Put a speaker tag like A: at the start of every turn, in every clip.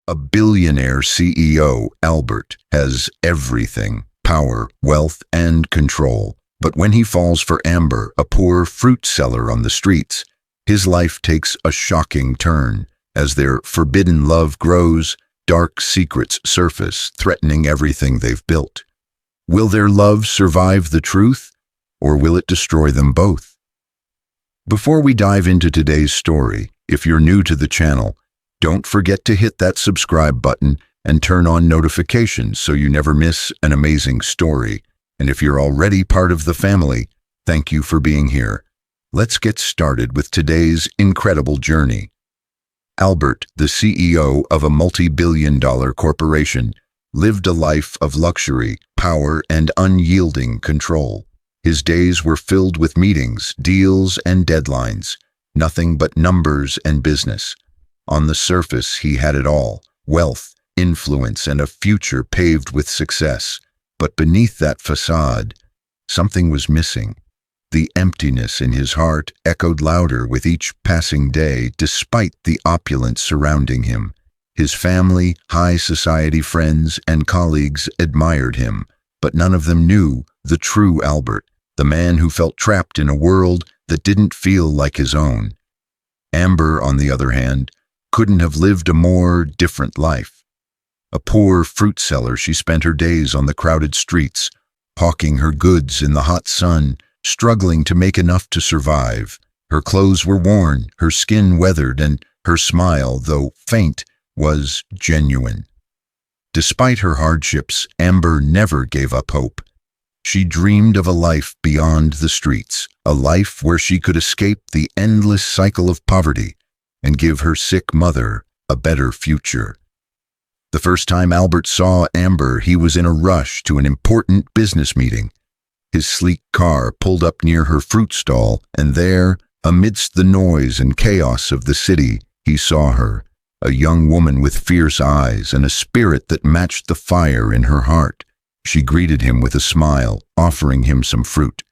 A: A billionaire CEO, Albert, has everything: power, wealth, and control. But when he falls for Amber, a poor fruit seller on the streets, his life takes a shocking turn. As their forbidden love grows, dark secrets surface, threatening everything they've built. Will their love survive the truth, or will it destroy them both? Before we dive into today's story, if you're new to the channel, don't forget to hit that subscribe button and turn on notifications so you never miss an amazing story. And if you're already part of the family, thank you for being here. Let's get started with today's incredible journey. Albert, the CEO of a multi-billion-dollar corporation, lived a life of luxury, power, and unyielding control. His days were filled with meetings, deals, and deadlines, nothing but numbers and business. On the surface, he had it all: wealth, influence, and a future paved with success. But beneath that facade, something was missing. The emptiness in his heart echoed louder with each passing day, despite the opulence surrounding him. His family, high society friends, and colleagues admired him, but none of them knew the true Albert, the man who felt trapped in a world that didn't feel like his own. Amber, on the other hand, couldn't have lived a more different life. A poor fruit seller, she spent her days on the crowded streets, hawking her goods in the hot sun, struggling to make enough to survive. Her clothes were worn, her skin weathered, and her smile, though faint, was genuine. Despite her hardships, Amber never gave up hope. She dreamed of a life beyond the streets, a life where she could escape the endless cycle of poverty and give her sick mother a better future. The first time Albert saw Amber, he was in a rush to an important business meeting. His sleek car pulled up near her fruit stall, and there, amidst the noise and chaos of the city, he saw her, a young woman with fierce eyes and a spirit that matched the fire in her heart. She greeted him with a smile, offering him some fruit.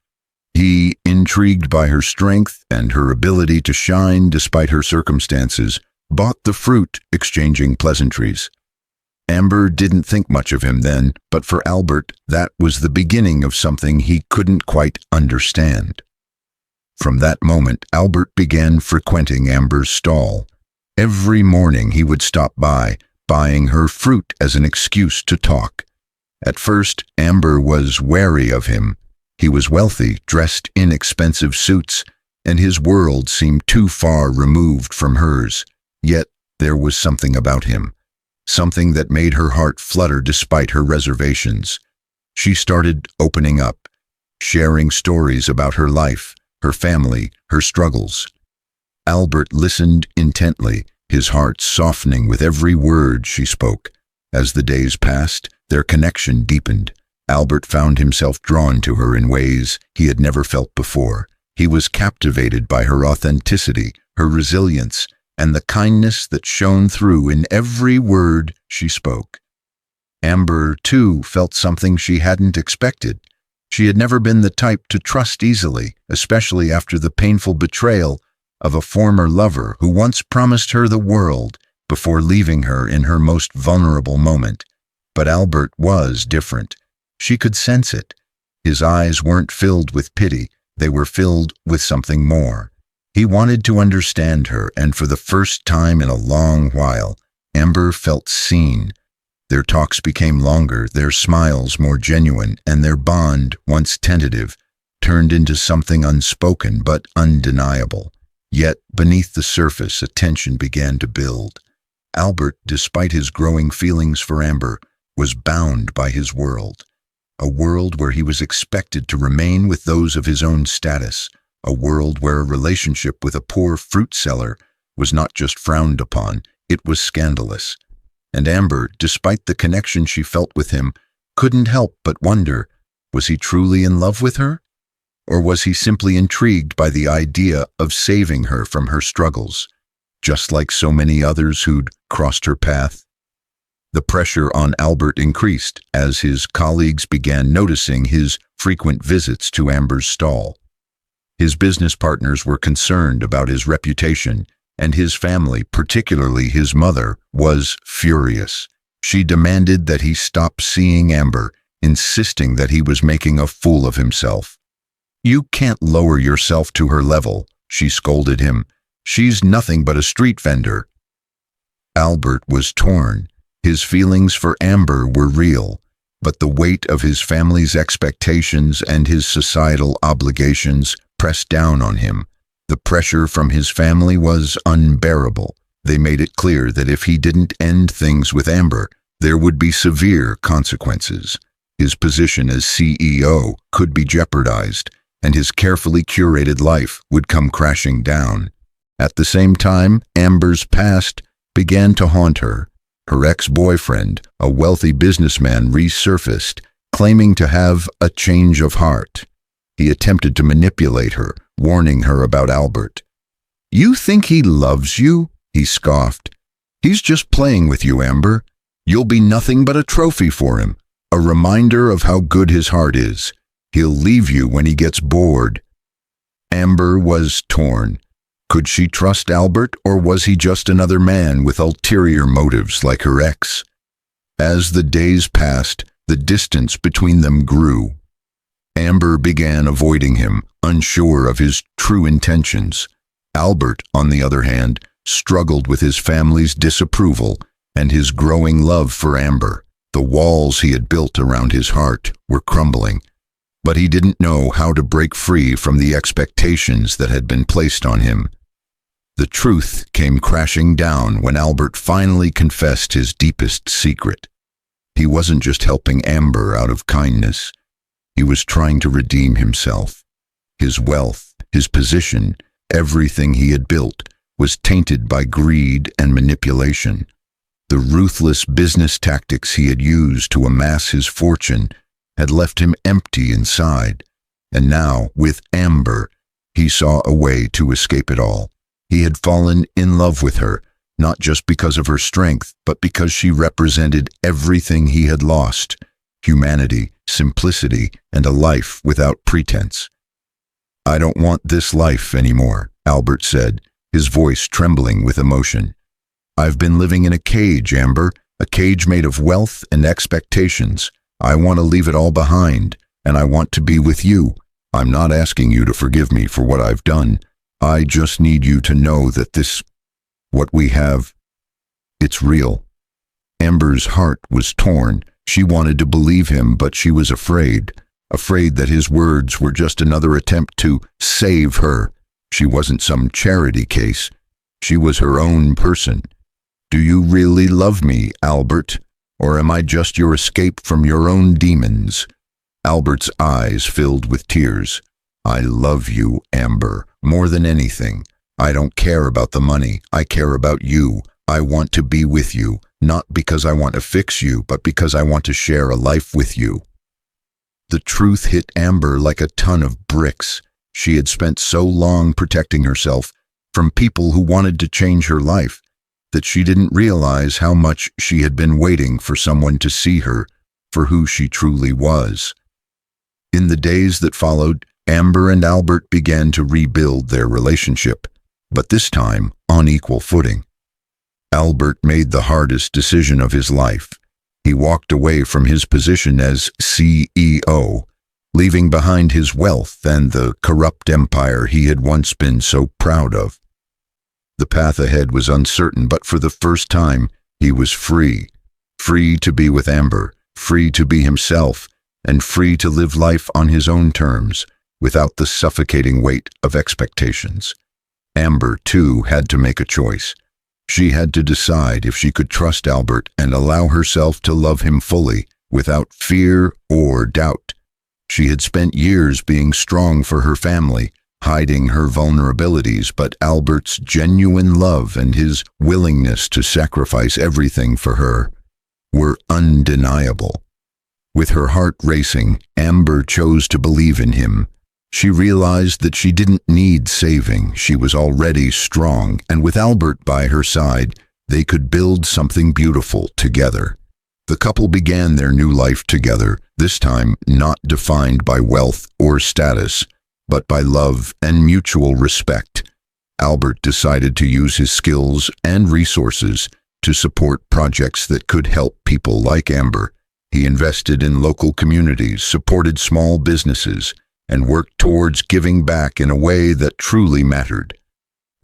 A: He, intrigued by her strength and her ability to shine despite her circumstances, bought the fruit, exchanging pleasantries. Amber didn't think much of him then, but for Albert, that was the beginning of something he couldn't quite understand. From that moment, Albert began frequenting Amber's stall. Every morning he would stop by, buying her fruit as an excuse to talk. At first, Amber was wary of him. He was wealthy, dressed in expensive suits, and his world seemed too far removed from hers. Yet there was something about him, something that made her heart flutter despite her reservations. She started opening up, sharing stories about her life, her family, her struggles. Albert listened intently, his heart softening with every word she spoke. As the days passed, their connection deepened. Albert found himself drawn to her in ways he had never felt before. He was captivated by her authenticity, her resilience, and the kindness that shone through in every word she spoke. Amber, too, felt something she hadn't expected. She had never been the type to trust easily, especially after the painful betrayal of a former lover who once promised her the world before leaving her in her most vulnerable moment. But Albert was different. She could sense it. His eyes weren't filled with pity, they were filled with something more. He wanted to understand her, and for the first time in a long while, Amber felt seen. Their talks became longer, their smiles more genuine, and their bond, once tentative, turned into something unspoken but undeniable. Yet, beneath the surface, a tension began to build. Albert, despite his growing feelings for Amber, was bound by his world. A world where he was expected to remain with those of his own status. A world where a relationship with a poor fruit seller was not just frowned upon, it was scandalous. And Amber, despite the connection she felt with him, couldn't help but wonder, was he truly in love with her? Or was he simply intrigued by the idea of saving her from her struggles, just like so many others who'd crossed her path? The pressure on Albert increased as his colleagues began noticing his frequent visits to Amber's stall. His business partners were concerned about his reputation, and his family, particularly his mother, was furious. She demanded that he stop seeing Amber, insisting that he was making a fool of himself. "You can't lower yourself to her level," she scolded him. "She's nothing but a street vendor." Albert was torn. His feelings for Amber were real, but the weight of his family's expectations and his societal obligations pressed down on him. The pressure from his family was unbearable. They made it clear that if he didn't end things with Amber, there would be severe consequences. His position as CEO could be jeopardized, and his carefully curated life would come crashing down. At the same time, Amber's past began to haunt her. Her ex-boyfriend, a wealthy businessman, resurfaced, claiming to have a change of heart. He attempted to manipulate her, warning her about Albert. "You think he loves you?" he scoffed. "He's just playing with you, Amber. You'll be nothing but a trophy for him, a reminder of how good his heart is. He'll leave you when he gets bored." Amber was torn. Could she trust Albert, or was he just another man with ulterior motives like her ex? As the days passed, the distance between them grew. Amber began avoiding him, unsure of his true intentions. Albert, on the other hand, struggled with his family's disapproval and his growing love for Amber. The walls he had built around his heart were crumbling, but he didn't know how to break free from the expectations that had been placed on him. The truth came crashing down when Albert finally confessed his deepest secret. He wasn't just helping Amber out of kindness. He was trying to redeem himself. His wealth, his position, everything he had built was tainted by greed and manipulation. The ruthless business tactics he had used to amass his fortune had left him empty inside, and now, with Amber, he saw a way to escape it all. He had fallen in love with her, not just because of her strength, but because she represented everything he had lost: humanity, simplicity, and a life without pretense. "I don't want this life anymore," Albert said, his voice trembling with emotion. "I've been living in a cage, Amber, a cage made of wealth and expectations. I want to leave it all behind, and I want to be with you. I'm not asking you to forgive me for what I've done. I just need you to know that what we have, it's real." Amber's heart was torn. She wanted to believe him, but she was afraid that his words were just another attempt to save her. She wasn't some charity case. She was her own person. "Do you really love me, Albert? Or am I just your escape from your own demons?" Albert's eyes filled with tears. "I love you, Amber, more than anything. I don't care about the money. I care about you. I want to be with you, not because I want to fix you, but because I want to share a life with you." The truth hit Amber like a ton of bricks. She had spent so long protecting herself from people who wanted to change her life that she didn't realize how much she had been waiting for someone to see her for who she truly was. In the days that followed, Amber and Albert began to rebuild their relationship, but this time on equal footing. Albert made the hardest decision of his life. He walked away from his position as CEO, leaving behind his wealth and the corrupt empire he had once been so proud of. The path ahead was uncertain, but for the first time, he was free. Free to be with Amber, free to be himself, and free to live life on his own terms, without the suffocating weight of expectations. Amber, too, had to make a choice. She had to decide if she could trust Albert and allow herself to love him fully, without fear or doubt. She had spent years being strong for her family, hiding her vulnerabilities, but Albert's genuine love and his willingness to sacrifice everything for her were undeniable. With her heart racing, Amber chose to believe in him. She realized that she didn't need saving. She was already strong, and with Albert by her side, they could build something beautiful together. The couple began their new life together, this time not defined by wealth or status, but by love and mutual respect. Albert decided to use his skills and resources to support projects that could help people like Amber. He invested in local communities, supported small businesses, and worked towards giving back in a way that truly mattered.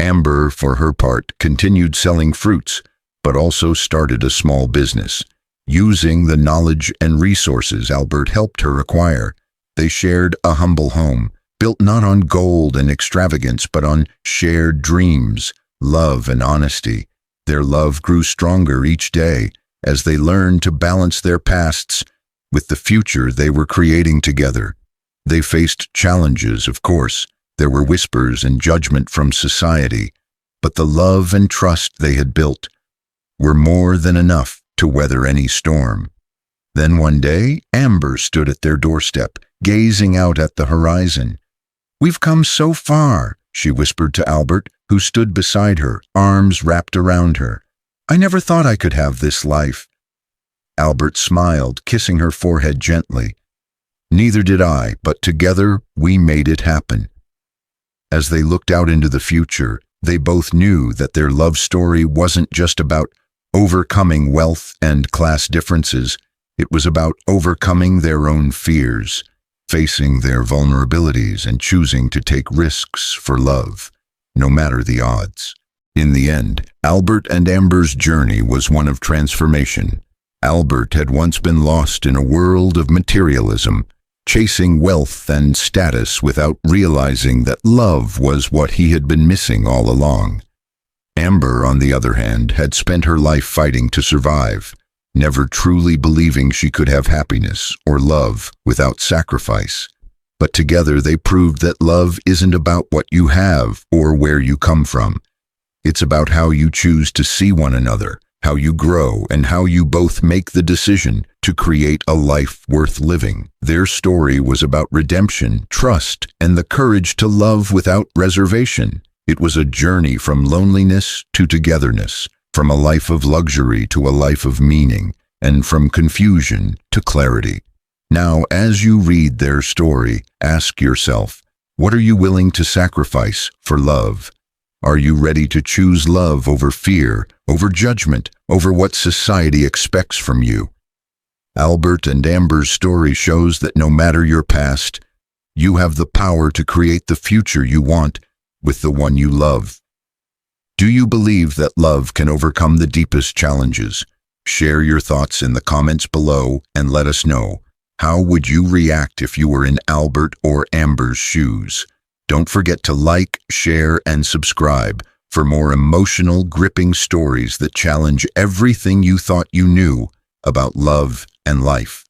A: Amber, for her part, continued selling fruits, but also started a small business. Using the knowledge and resources Albert helped her acquire, they shared a humble home, built not on gold and extravagance, but on shared dreams, love, and honesty. Their love grew stronger each day as they learned to balance their pasts with the future they were creating together. They faced challenges, of course. There were whispers and judgment from society, but the love and trust they had built were more than enough to weather any storm. Then one day, Amber stood at their doorstep, gazing out at the horizon. "We've come so far," she whispered to Albert, who stood beside her, arms wrapped around her. "I never thought I could have this life." Albert smiled, kissing her forehead gently. "Neither did I, but together we made it happen." As they looked out into the future, they both knew that their love story wasn't just about overcoming wealth and class differences. It was about overcoming their own fears, facing their vulnerabilities, and choosing to take risks for love, no matter the odds. In the end, Albert and Amber's journey was one of transformation. Albert had once been lost in a world of materialism, chasing wealth and status without realizing that love was what he had been missing all along. Amber, on the other hand, had spent her life fighting to survive, never truly believing she could have happiness or love without sacrifice. But together they proved that love isn't about what you have or where you come from. It's about how you choose to see one another, how you grow, and how you both make the decision to create a life worth living. Their story was about redemption, trust, and the courage to love without reservation. It was a journey from loneliness to togetherness, from a life of luxury to a life of meaning, and from confusion to clarity. Now, as you read their story, ask yourself, what are you willing to sacrifice for love? Are you ready to choose love over fear, over judgment, over what society expects from you? Albert and Amber's story shows that no matter your past, you have the power to create the future you want with the one you love. Do you believe that love can overcome the deepest challenges? Share your thoughts in the comments below and let us know. How would you react if you were in Albert or Amber's shoes? Don't forget to like, share, and subscribe for more emotional, gripping stories that challenge everything you thought you knew about love and life.